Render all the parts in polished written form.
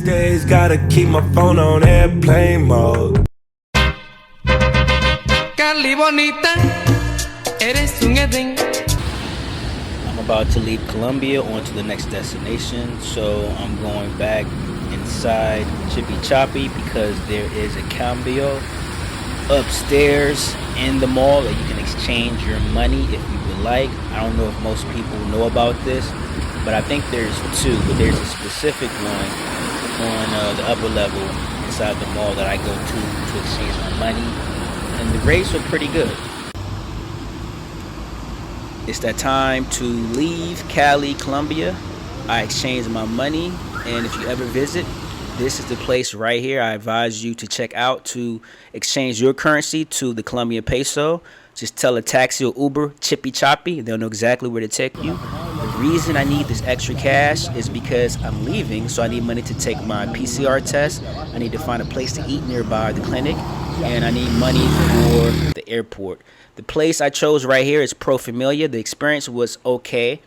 days gotta keep my phone on airplane mode. Cali bonita, eres un Edén. I'm about to leave Colombia on to the next destination, so I'm going back inside Chippy Choppy because there is a cambio upstairs in the mall that you can exchange your money if you would like. I don't know if most people know about this, but I think there's two, but there's a specific one on the upper level inside the mall that I go to exchange my money, and the rates are pretty good. It's that time to leave Cali, Colombia. I exchanged my money, and if you ever visit, this is the place right here I advise you to check out to exchange your currency to the Colombian peso. Just tell a taxi or Uber, Chippy Choppy, they'll know exactly where to take you. The reason I need this extra cash is because I'm leaving, so I need money to take my PCR test. I need to find a place to eat nearby the clinic, and I need money for the airport. The place I chose right here is Pro Familia. The experience was okay.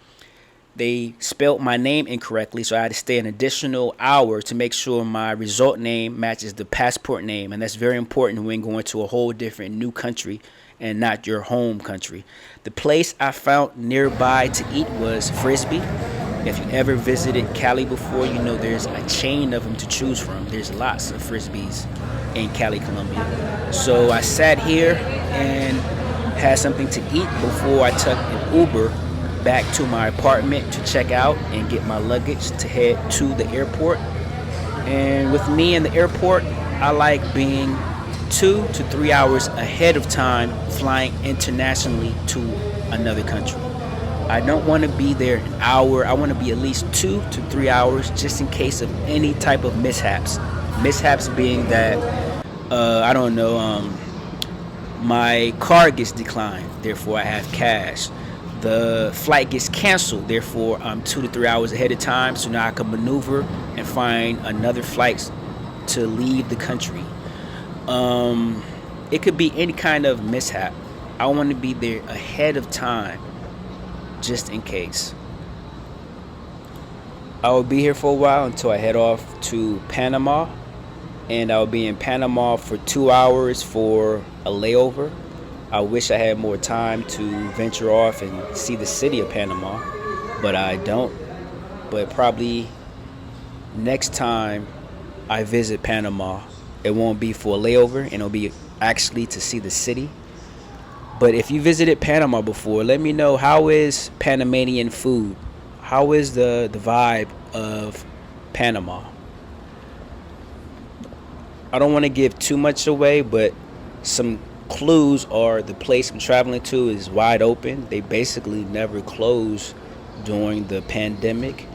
They spelled my name incorrectly, so I had to stay an additional hour to make sure my result name matches the passport name, and that's very important when going to a whole different new country and not your home country. The place I found nearby to eat was Frisbee. If you ever visited Cali before, you know there's a chain of them to choose from. There's lots of Frisbees in Cali, Colombia. So I sat here and had something to eat before I took an Uber back to my apartment to check out and get my luggage to head to the airport. And with me in the airport, I like being 2 to 3 hours ahead of time flying internationally to another country. I don't want to be there an hour. I want to be at least 2 to 3 hours just in case of any type of mishaps. Mishaps being that, I don't know, my car gets declined, therefore I have cash. The flight gets canceled, therefore I'm 2 to 3 hours ahead of time, so now I can maneuver and find another flight to leave the country. It could be any kind of mishap. I want to be there ahead of time, just in case. I will be here for a while until I head off to Panama, and I'll be in Panama for 2 hours for a layover. I wish I had more time to venture off and see the city of Panama, but I don't. But probably next time I visit Panama, it won't be for a layover, and it'll be actually to see the city. But if you visited Panama before, let me know, how is Panamanian food? How is the vibe of Panama? I don't want to give too much away, but some clues are the place I'm traveling to is wide open. They basically never close during the pandemic,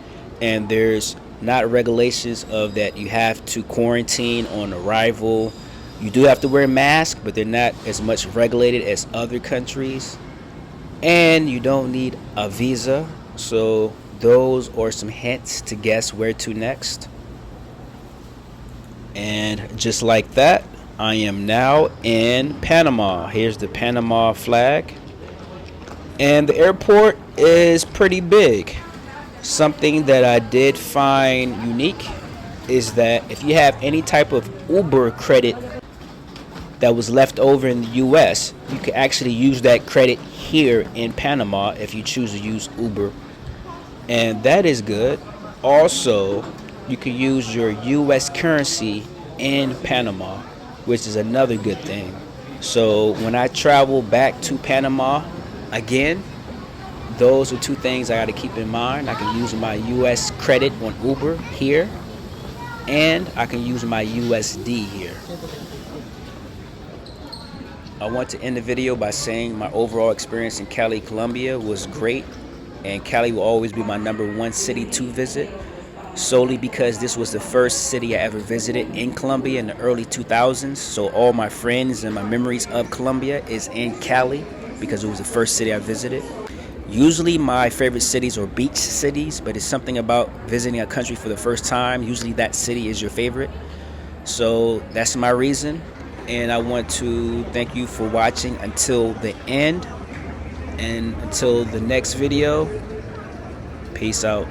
and there's not regulations of that you have to quarantine on arrival. You do have to wear a mask, but they're not as much regulated as other countries, and you don't need a visa. So those are some hints to guess where to next. And just like that, I am now in Panama. Here's the Panama flag. And the airport is pretty big. Something that I did find unique is that if you have any type of Uber credit that was left over in the US, you can actually use that credit here in Panama if you choose to use Uber. And that is good. Also, you can use your US currency in Panama, which is another good thing. So when I travel back to Panama again, those are two things I got to keep in mind. I can use my US credit on Uber here, and I can use my USD here. I want to end the video by saying my overall experience in Cali, Colombia was great, and Cali will always be my #1 city to visit, solely because this was the first city I ever visited in Colombia in the early 2000s. So all my friends and my memories of Colombia is in Cali because it was the first city I visited. Usually my favorite cities are beach cities, but it's something about visiting a country for the first time. Usually that city is your favorite. So that's my reason. And I want to thank you for watching until the end. And until the next video, peace out.